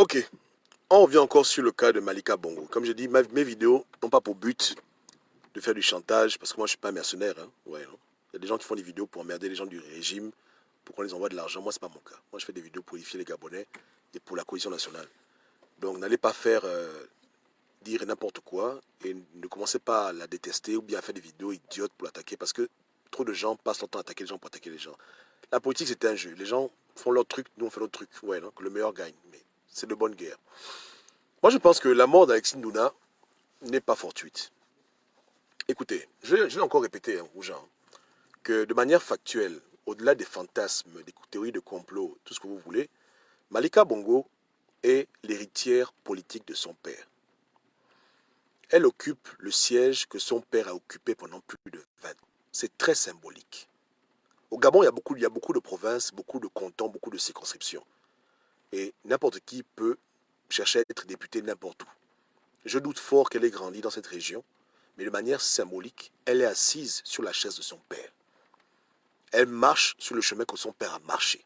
Ok, on revient encore sur le cas de Malika Bongo. Comme je dis, mes vidéos n'ont pas pour but de faire du chantage, parce que moi je ne suis pas un mercenaire. Hein. Ouais, hein. Il y a des gens qui font des vidéos pour emmerder les gens du régime, pour qu'on les envoie de l'argent. Moi, ce n'est pas mon cas. Moi, je fais des vidéos pour édifier les Gabonais et pour la cohésion nationale. Donc, n'allez pas faire dire n'importe quoi et ne commencez pas à la détester ou bien à faire des vidéos idiotes pour l'attaquer, parce que trop de gens passent leur temps à attaquer les gens pour attaquer les gens. La politique, c'est un jeu. Les gens font leur truc, nous on fait notre truc. Ouais, non, que le meilleur gagne. Mais c'est de bonne guerre. Moi, je pense que la mort d'Alexis Ndouna n'est pas fortuite. Écoutez, je vais encore répéter aux gens que de manière factuelle, au-delà des fantasmes, des théories de complot, tout ce que vous voulez, Malika Bongo est l'héritière politique de son père. Elle occupe le siège que son père a occupé pendant plus de 20 ans. C'est très symbolique. Au Gabon, il y a beaucoup de provinces, beaucoup de cantons, beaucoup de circonscriptions. Et n'importe qui peut chercher à être député n'importe où. Je doute fort qu'elle ait grandi dans cette région, mais de manière symbolique, elle est assise sur la chaise de son père. Elle marche sur le chemin que son père a marché.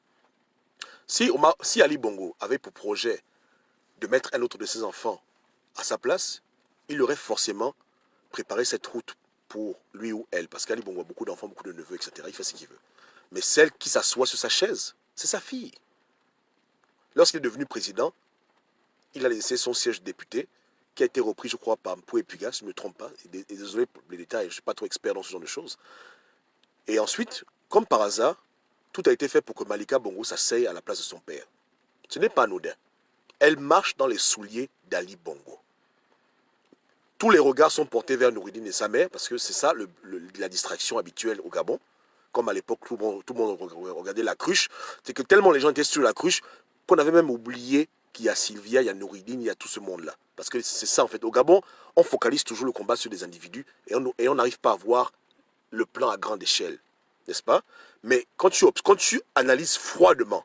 Si Ali Bongo avait pour projet de mettre un autre de ses enfants à sa place, il aurait forcément préparé cette route pour lui ou elle, parce qu'Ali Bongo a beaucoup d'enfants, beaucoup de neveux, etc. Il fait ce qu'il veut. Mais celle qui s'assoit sur sa chaise, c'est sa fille. Lorsqu'il est devenu président, il a laissé son siège de député, qui a été repris, je crois, par Mpoué Puga, si je ne me trompe pas. Et désolé pour les détails, je ne suis pas trop expert dans ce genre de choses. Et ensuite, comme par hasard, tout a été fait pour que Malika Bongo s'asseye à la place de son père. Ce n'est pas anodin. Elle marche dans les souliers d'Ali Bongo. Tous les regards sont portés vers Nouridine et sa mère, parce que c'est ça la distraction habituelle au Gabon. Comme à l'époque, tout le monde regardait la cruche. C'est que tellement les gens étaient sur la cruche qu'on avait même oublié qu'il y a Sylvia, il y a Nouridine, il y a tout ce monde-là. Parce que c'est ça, en fait. Au Gabon, on focalise toujours le combat sur des individus et on n'arrive pas à voir le plan à grande échelle. N'est-ce pas? Mais quand tu analyses froidement,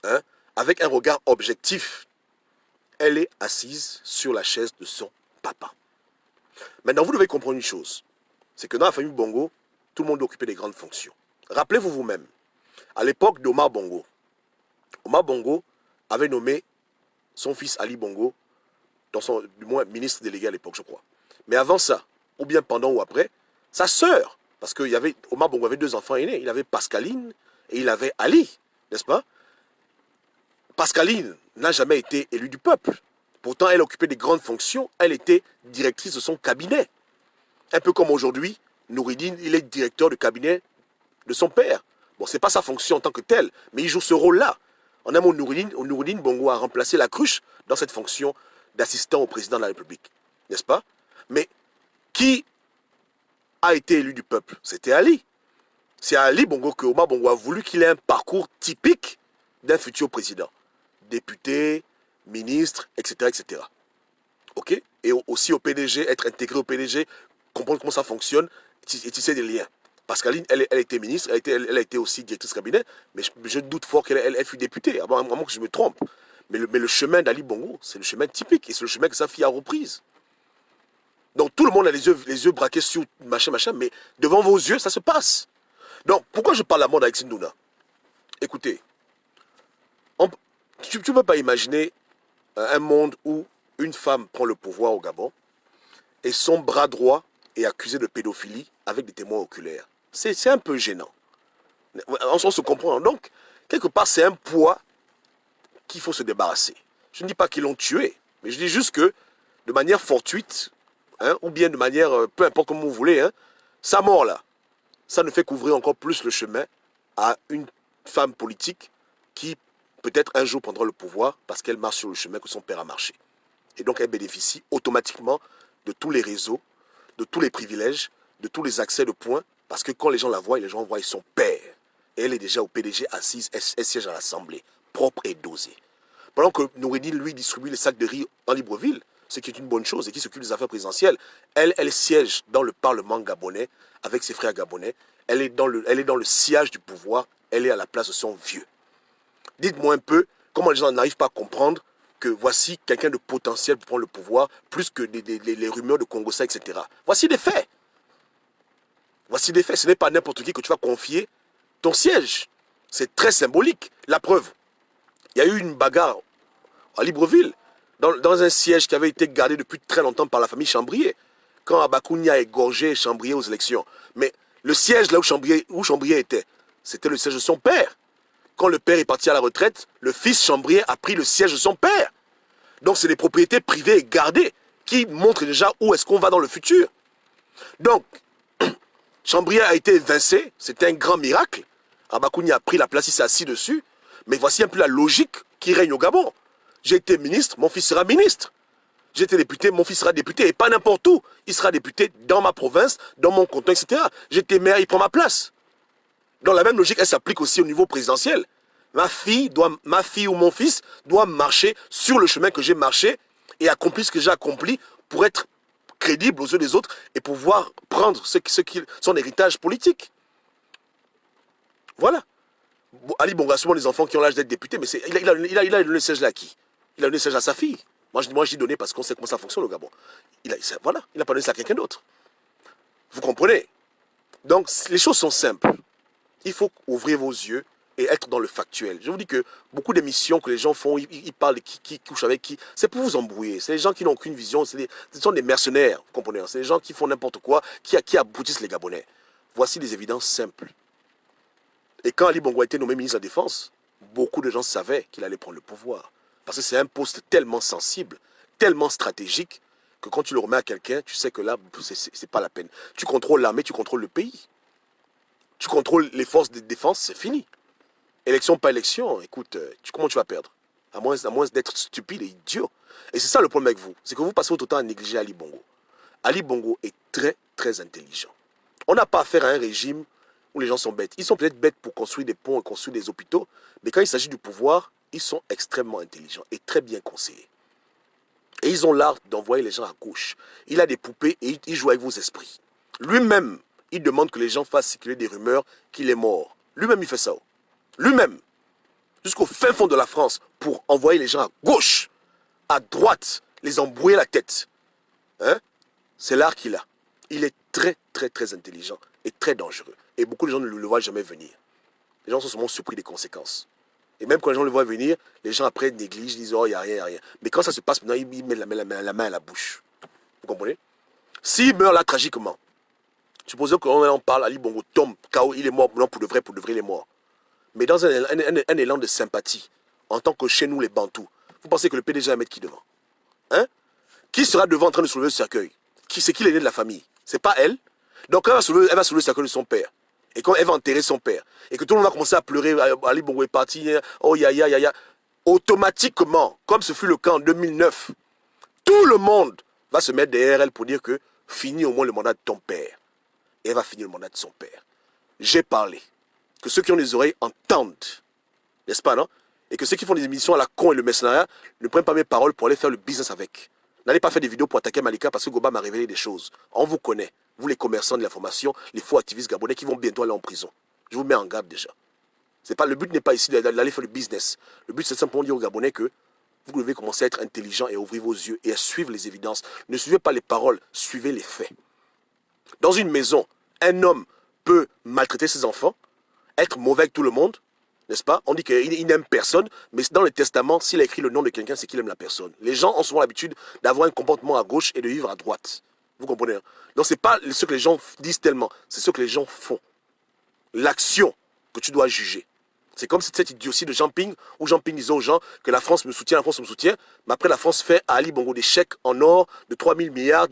hein, avec un regard objectif, elle est assise sur la chaise de son papa. Maintenant, vous devez comprendre une chose. C'est que dans la famille Bongo, tout le monde occupait des grandes fonctions. Rappelez-vous vous-même, à l'époque d'Omar Bongo, Omar Bongo avait nommé son fils Ali Bongo, du moins ministre délégué à l'époque, je crois. Mais avant ça, ou bien pendant ou après, sa sœur, parce que Omar Bongo avait deux enfants aînés, il avait Pascaline et il avait Ali, n'est-ce pas? Pascaline n'a jamais été élue du peuple. Pourtant, elle occupait des grandes fonctions, elle était directrice de son cabinet. Un peu comme aujourd'hui, Nouridine, il est directeur de cabinet de son père. Bon, ce n'est pas sa fonction en tant que telle, mais il joue ce rôle-là. En un mot, Nouridine Bongo a remplacé la cruche dans cette fonction d'assistant au président de la République. N'est-ce pas? Mais qui a été élu du peuple? C'était Ali. C'est Ali Bongo que Omar Bongo a voulu qu'il ait un parcours typique d'un futur président. Député, ministre, etc. etc. OK? Et aussi au PDG, être intégré au PDG, comprendre comment ça fonctionne et tisser des liens. Pascaline, elle était ministre, elle a été aussi directrice de cabinet, mais je doute fort qu'elle fut députée, à moins que je me trompe. Mais le chemin d'Ali Bongo, c'est le chemin typique, et c'est le chemin que sa fille a reprise. Donc tout le monde a les yeux braqués sur machin, mais devant vos yeux, ça se passe. Donc pourquoi je parle à mort d'Alexis Ndouna? Écoutez, tu ne peux pas imaginer un monde où une femme prend le pouvoir au Gabon et son bras droit est accusé de pédophilie avec des témoins oculaires. C'est un peu gênant. On se comprend. Donc, quelque part, c'est un poids qu'il faut se débarrasser. Je ne dis pas qu'ils l'ont tué, mais je dis juste que, de manière fortuite, hein, ou bien de manière, peu importe comment vous voulez, hein, sa mort là, ça ne fait qu'ouvrir encore plus le chemin à une femme politique qui, peut-être un jour, prendra le pouvoir parce qu'elle marche sur le chemin que son père a marché. Et donc, elle bénéficie automatiquement de tous les réseaux, de tous les privilèges, de tous les accès de points, parce que quand les gens la voient, les gens voient son père. Et elle est déjà au PDG assise, elle siège à l'Assemblée, propre et dosée. Pendant que Noureddine, lui, distribue les sacs de riz en Libreville, ce qui est une bonne chose et qui s'occupe des affaires présidentielles, elle siège dans le Parlement gabonais avec ses frères gabonais. Elle est dans le sillage du pouvoir, elle est à la place de son vieux. Dites-moi un peu comment les gens n'arrivent pas à comprendre que voici quelqu'un de potentiel pour prendre le pouvoir, plus que les rumeurs de Congo-Ça, etc. Voici des faits. Voici des faits. Ce n'est pas n'importe qui que tu vas confier ton siège. C'est très symbolique. La preuve, il y a eu une bagarre à Libreville, dans un siège qui avait été gardé depuis très longtemps par la famille Chambrier, quand Abakounia a égorgé Chambrier aux élections. Mais le siège là où Chambrier était, c'était le siège de son père. Quand le père est parti à la retraite, le fils Chambrier a pris le siège de son père. Donc c'est des propriétés privées et gardées qui montrent déjà où est-ce qu'on va dans le futur. Donc, Chambrier a été évincé, c'était un grand miracle. Abakouni a pris la place, il s'est assis dessus. Mais voici un peu la logique qui règne au Gabon. J'ai été ministre, mon fils sera ministre. J'ai été député, mon fils sera député. Et pas n'importe où. Il sera député dans ma province, dans mon canton, etc. J'ai été maire, il prend ma place. Dans la même logique, elle s'applique aussi au niveau présidentiel. Ma fille ou mon fils doit marcher sur le chemin que j'ai marché et accomplir ce que j'ai accompli pour être crédible aux yeux des autres et pouvoir prendre son héritage politique. Voilà. Ali Bongo a souvent des enfants qui ont l'âge d'être députés, mais il a donné le siège à qui? Il a donné le siège à sa fille. Moi, j'ai donné parce qu'on sait comment ça fonctionne au Gabon. Voilà, il n'a pas donné ça à quelqu'un d'autre. Vous comprenez? Donc, les choses sont simples. Il faut ouvrir vos yeux et être dans le factuel. Je vous dis que beaucoup d'émissions que les gens font, ils parlent de qui couche avec qui, c'est pour vous embrouiller. C'est les gens qui n'ont aucune vision, ce sont des mercenaires, vous comprenez? C'est les gens qui font n'importe quoi, qui aboutissent les Gabonais. Voici des évidences simples. Et quand Ali Bongo a été nommé ministre de la Défense, beaucoup de gens savaient qu'il allait prendre le pouvoir. Parce que c'est un poste tellement sensible, tellement stratégique, que quand tu le remets à quelqu'un, tu sais que là, c'est pas la peine. Tu contrôles l'armée, tu contrôles le pays. Tu contrôles les forces de défense, c'est fini. Élection, pas élection, écoute, comment tu vas perdre? À moins d'être stupide et idiot. Et c'est ça le problème avec vous. C'est que vous passez votre temps à négliger Ali Bongo. Ali Bongo est très, très intelligent. On n'a pas affaire à un régime où les gens sont bêtes. Ils sont peut-être bêtes pour construire des ponts et construire des hôpitaux, mais quand il s'agit du pouvoir, ils sont extrêmement intelligents et très bien conseillés. Et ils ont l'art d'envoyer les gens à gauche. Il a des poupées et il joue avec vos esprits. Lui-même, il demande que les gens fassent circuler des rumeurs qu'il est mort. Lui-même, il fait ça. Lui-même, jusqu'au fin fond de la France, pour envoyer les gens à gauche, à droite, les embrouiller la tête. Hein? C'est l'art qu'il a. Il est très, très, très intelligent et très dangereux. Et beaucoup de gens ne le voient jamais venir. Les gens sont souvent surpris des conséquences. Et même quand les gens le voient venir, les gens après négligent, disent « Oh, il n'y a rien, il n'y a rien ». Mais quand ça se passe, maintenant, ils mettent la main à la bouche. Vous comprenez? S'il meurt là tragiquement, supposons qu'on en parle, Ali Bongo tombe, KO, il est mort, non, pour de vrai, il est mort. Mais dans un élan de sympathie, en tant que chez nous les Bantous, vous pensez que le PDG va mettre qui devant? Hein? Qui sera devant en train de soulever le cercueil? C'est qui l'aîné de la famille? C'est pas elle. Donc elle va soulever le cercueil de son père. Et quand elle va enterrer son père, et que tout le monde va commencer à pleurer, Ali Bongo est parti, oh ya ya ya ya, automatiquement, comme ce fut le cas en 2009, tout le monde va se mettre derrière elle pour dire que finis au moins le mandat de ton père. Et elle va finir le mandat de son père. J'ai parlé. Que ceux qui ont des oreilles entendent. N'est-ce pas, non? Et que ceux qui font des émissions à la con et le mercenariat ne prennent pas mes paroles pour aller faire le business avec. N'allez pas faire des vidéos pour attaquer Malika parce que Goba m'a révélé des choses. On vous connaît. Vous les commerçants de l'information, les faux activistes gabonais qui vont bientôt aller en prison. Je vous mets en garde déjà. Le but n'est pas ici d'aller faire le business. Le but c'est simplement de dire aux Gabonais que vous devez commencer à être intelligent et à ouvrir vos yeux et à suivre les évidences. Ne suivez pas les paroles, suivez les faits. Dans une maison, un homme peut maltraiter ses enfants, être mauvais avec tout le monde, n'est-ce pas? On dit qu'il n'aime personne, mais dans le testament, s'il a écrit le nom de quelqu'un, c'est qu'il aime la personne. Les gens ont souvent l'habitude d'avoir un comportement à gauche et de vivre à droite. Vous comprenez? Donc ce n'est pas ce que les gens disent tellement, c'est ce que les gens font. L'action que tu dois juger. C'est comme cette idiotie de Jean Ping, où Jean Ping disait aux gens que la France me soutient, mais après la France fait à Ali Bongo des chèques en or de 3000 milliards,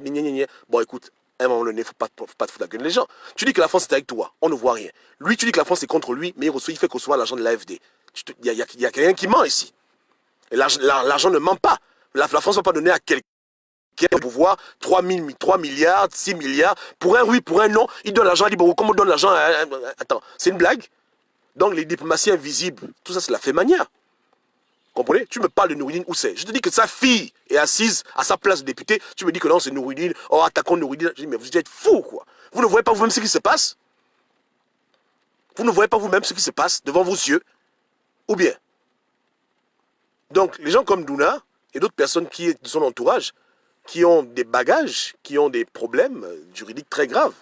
Bon écoute, à un moment donné, il ne faut pas te foutre la gueule des gens. Tu dis que la France est avec toi, on ne voit rien. Lui, tu dis que la France est contre lui, mais il fait recevoir l'argent de l'AFD. Il y a quelqu'un qui ment ici. Et l'argent ne ment pas. La France ne va pas donner à quelqu'un qui a le pouvoir 3 milliards, 6 milliards. Pour un oui, pour un non, il donne l'argent à Ali Bongo. Comme on donne l'argent à... Attends, c'est une blague? Donc les diplomaties invisibles, tout ça c'est la fait manière. Comprenez? Tu me parles de Nouridine Oussé. Je te dis que sa fille est assise à sa place de député. Tu me dis que non, c'est Nouridine. Oh, attaquons Nouridine. Je dis, mais vous êtes fou, quoi. Vous ne voyez pas vous-même ce qui se passe? Vous ne voyez pas vous-même ce qui se passe devant vos yeux? Ou bien? Donc, les gens comme Douna et d'autres personnes qui sont de son entourage, qui ont des bagages, qui ont des problèmes juridiques très graves,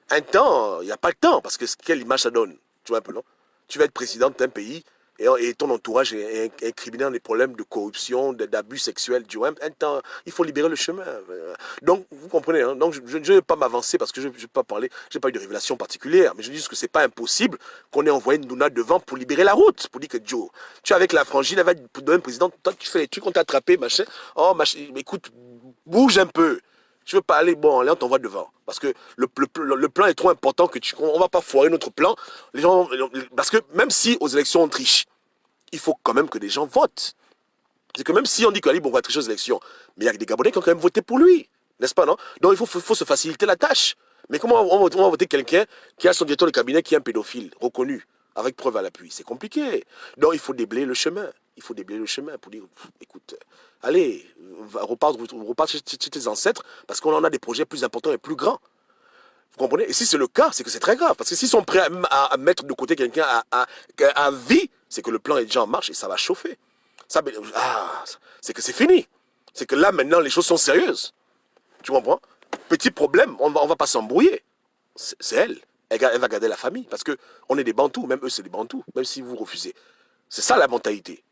un temps, il n'y a pas le temps, parce que quelle image ça donne? Tu vois un peu, non? Tu vas être président d'un pays, et ton entourage est incriminé dans des problèmes de corruption, d'abus sexuels, du même temps, il faut libérer le chemin. Donc, vous comprenez, hein? Donc je ne vais pas m'avancer parce que je ne vais pas parler, je n'ai pas eu de révélation particulière, mais je dis juste que ce n'est pas impossible qu'on ait envoyé Ndouna devant pour libérer la route, pour dire que Joe, tu es avec la frangine, elle va être le président, toi tu fais les trucs, on t'a attrapé, machin, oh, machin, écoute, bouge un peu. Je veux pas aller, bon, là on t'envoie devant. Parce que le plan est trop important que on va pas foirer notre plan. Les gens, parce que même si aux élections on triche, il faut quand même que les gens votent. C'est que même si on dit qu'Ali Bongo va tricher aux élections, mais il y a des Gabonais qui ont quand même voté pour lui. N'est-ce pas, non? Donc il faut se faciliter la tâche. Mais comment on va voter quelqu'un qui a son directeur de cabinet qui est un pédophile, reconnu, avec preuve à l'appui? C'est compliqué. Donc il faut déblayer le chemin. Il faut déblayer le chemin pour dire, écoute, allez, repars chez tes ancêtres, parce qu'on en a des projets plus importants et plus grands. Vous comprenez? Et si c'est le cas, c'est que c'est très grave. Parce que s'ils sont prêts à mettre de côté quelqu'un à vie, c'est que le plan est déjà en marche et ça va chauffer. C'est que c'est fini. C'est que là, maintenant, les choses sont sérieuses. Tu comprends? Petit problème, on va pas s'embrouiller. C'est elle. Elle va garder la famille. Parce qu'on est des Bantous. Même eux, c'est des Bantous. Même si vous refusez. C'est ça la mentalité.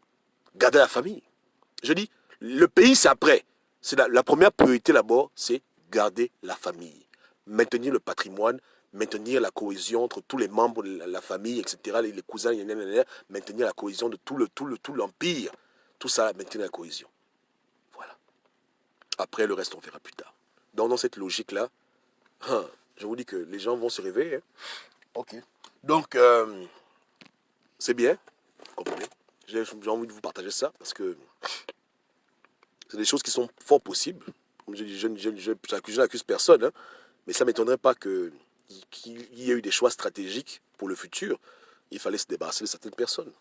Garder la famille. Je dis, le pays, c'est après. C'est la première priorité d'abord, c'est garder la famille. Maintenir le patrimoine, maintenir la cohésion entre tous les membres de la famille, etc., les cousins, maintenir la cohésion de tout l'empire. Tout ça, maintenir la cohésion. Voilà. Après, le reste, on verra plus tard. Donc, dans cette logique-là, je vous dis que les gens vont se réveiller. Hein. Ok. Donc, c'est bien. Vous comprenez? J'ai envie de vous partager ça parce que c'est des choses qui sont fort possibles. Comme je dis, je n'accuse personne, hein, mais ça ne m'étonnerait pas qu'il y ait eu des choix stratégiques pour le futur. Il fallait se débarrasser de certaines personnes.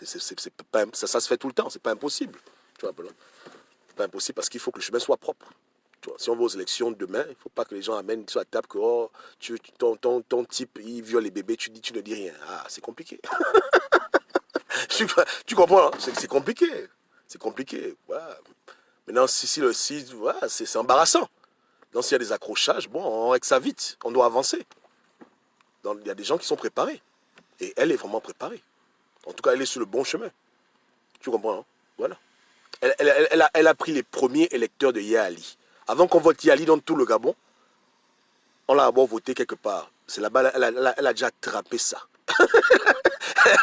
Ça se fait tout le temps, c'est pas impossible. Tu vois, c'est pas impossible parce qu'il faut que le chemin soit propre. Tu vois, si on va aux élections demain, il ne faut pas que les gens amènent sur la table que oh, ton type, il viole les bébés, tu ne dis rien. Ah, c'est compliqué. Tu comprends, hein? C'est compliqué. C'est compliqué. Voilà. Maintenant, voilà, c'est embarrassant. Donc, s'il y a des accrochages, bon, on règle ça vite. On doit avancer. Donc, il y a des gens qui sont préparés. Et elle est vraiment préparée. En tout cas, elle est sur le bon chemin. Tu comprends, hein? Voilà. Elle a pris les premiers électeurs de Yaali. Avant qu'on vote Yaali dans tout le Gabon, on l'a d'abord voté quelque part. C'est là-bas, elle a déjà attrapé ça.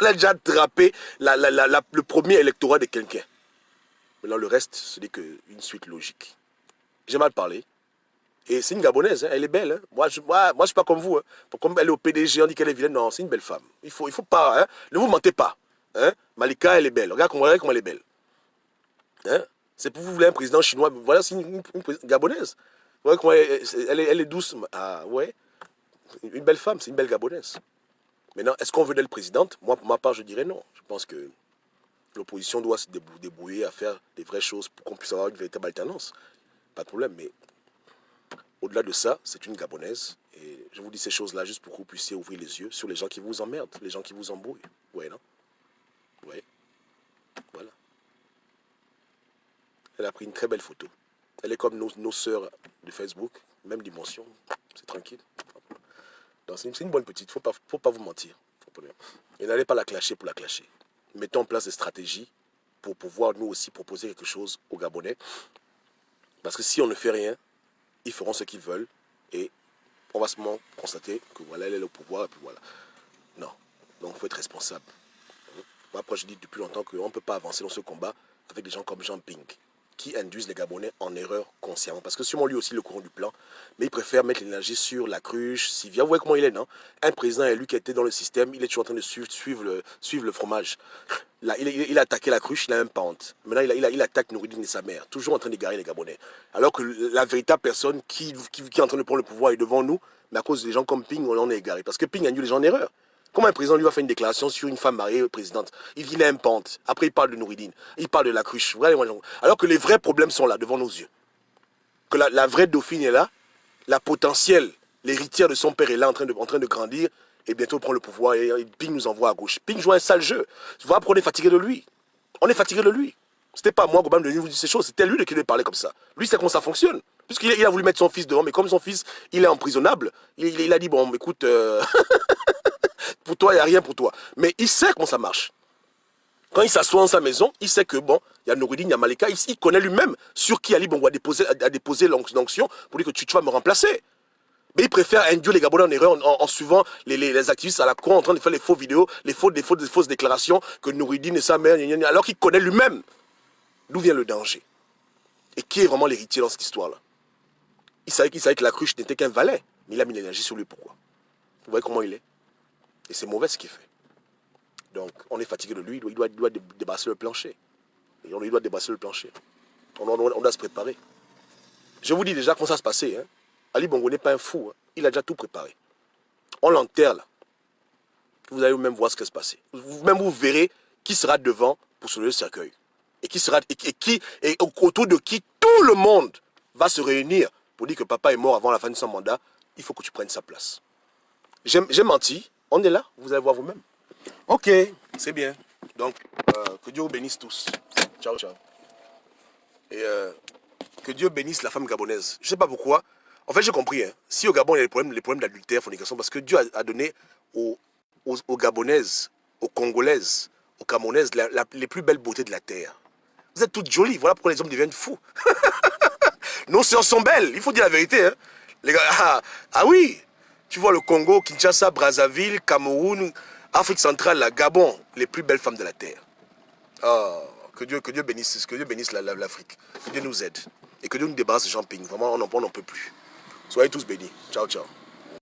Elle a déjà attrapé le premier électorat de quelqu'un. Maintenant, le reste, ce n'est qu'une suite logique. J'ai mal parlé. Et c'est une Gabonaise, hein, elle est belle. Hein. Moi, je ne suis pas comme vous. Hein. Comme elle est au PDG, on dit qu'elle est vilaine. Non, c'est une belle femme. Il faut pas, hein, ne vous mentez pas. Hein. Malika, elle est belle. Regarde comment elle est belle. Hein. C'est pour vous voulez un président chinois. Voilà, c'est une Gabonaise. Voilà comment elle est douce. Ah ouais, une belle femme, c'est une belle Gabonaise. Maintenant, est-ce qu'on veut d'elle présidente? Moi, pour ma part, je dirais non. Je pense que l'opposition doit se débrouiller à faire des vraies choses pour qu'on puisse avoir une véritable alternance. Pas de problème, mais au-delà de ça, c'est une Gabonaise. Et je vous dis ces choses-là juste pour que vous puissiez ouvrir les yeux sur les gens qui vous emmerdent, les gens qui vous embrouillent. Ouais, non? Ouais. Voilà. Elle a pris une très belle photo. Elle est comme nos sœurs de Facebook, même dimension. C'est tranquille. C'est une bonne petite, faut pas vous mentir. Et n'allez pas la clasher pour la clasher. Mettons en place des stratégies pour pouvoir nous aussi proposer quelque chose aux Gabonais. Parce que si on ne fait rien, ils feront ce qu'ils veulent et on va seulement constater que voilà, elle est au pouvoir et puis voilà. Non. Donc il faut être responsable. Moi, après, je dis depuis longtemps qu'on ne peut pas avancer dans ce combat avec des gens comme Jean Ping qui induisent les Gabonais en erreur consciemment. Parce que sûrement lui aussi le courant du plan, mais il préfère mettre l'énergie sur la cruche, Sivia. Vous voyez comment il est, non? Un président élu qui était dans le système, il est toujours en train de suivre le fromage. Là, il a attaqué la cruche, il a même pas honte. Maintenant, il attaque Nouridine et sa mère, toujours en train d'égarer les Gabonais. Alors que la véritable personne qui est en train de prendre le pouvoir est devant nous, mais à cause des gens comme Ping, on est égaré. Parce que Ping a mis les gens en erreur. Comment un président lui va faire une déclaration sur une femme mariée présidente? Il a un pente. Après, il parle de Nouridine. Il parle de la cruche. Alors que les vrais problèmes sont là, devant nos yeux. Que la vraie dauphine est là. La potentielle, l'héritière de son père est là, en train de grandir. Et bientôt, prend le pouvoir. Et Ping nous envoie à gauche. Ping joue un sale jeu. Voilà pourquoi on est fatigué de lui. On est fatigué de lui. C'était pas moi, Gobam, de vous dire ces choses. C'était lui qui devait parler comme ça. Lui, c'est comment ça fonctionne. Puisqu'il a voulu mettre son fils devant. Mais comme son fils, il est emprisonnable, il a dit, bon, écoute... pour toi, il n'y a rien pour toi. Mais il sait comment ça marche. Quand il s'assoit dans sa maison, il sait que, bon, il y a Noureddine, il y a Malika, il connaît lui-même sur qui Ali Bongo a déposé l'onction pour dire que tu vas me remplacer. Mais il préfère induire les Gabonais en erreur en suivant les activistes à la cour en train de faire les faux vidéos, les fausses déclarations que Noureddine et sa mère, alors qu'il connaît lui-même d'où vient le danger. Et qui est vraiment l'héritier dans cette histoire-là. Il savait que la cruche n'était qu'un valet, mais il a mis l'énergie sur lui. Pourquoi? Vous voyez comment il est? Et c'est mauvais ce qu'il fait. Donc, on est fatigué de lui, il doit débarrasser le plancher. Et on lui doit débarrasser le plancher. On doit se préparer. Je vous dis déjà comment ça se passait. Hein. Ali Bongo n'est pas un fou. Hein. Il a déjà tout préparé. On l'enterre là. Vous allez même voir ce qui va se passer. Même vous verrez qui sera devant pour soulever le cercueil. Et autour de qui tout le monde va se réunir pour dire que papa est mort avant la fin de son mandat. Il faut que tu prennes sa place. J'ai menti. On est là. Vous allez voir vous-même. Ok, c'est bien. Donc, que Dieu vous bénisse tous. Ciao, ciao. Et que Dieu bénisse la femme gabonaise. Je ne sais pas pourquoi. En fait, j'ai compris. Hein. Si au Gabon, il y a les problèmes d'adultère, fornication, parce que Dieu a donné aux Gabonaises, aux Congolaises, aux Camerounaises les plus belles beautés de la terre. Vous êtes toutes jolies. Voilà pourquoi les hommes deviennent fous. Nos sœurs sont belles. Il faut dire la vérité. Hein. Les gars, ah oui. Tu vois le Congo, Kinshasa, Brazzaville, Cameroun, Afrique centrale, la Gabon, les plus belles femmes de la terre. Oh, que Dieu bénisse l'Afrique. Que Dieu nous aide. Et que Dieu nous débarrasse de Jean Ping. Vraiment, on n'en peut plus. Soyez tous bénis. Ciao, ciao.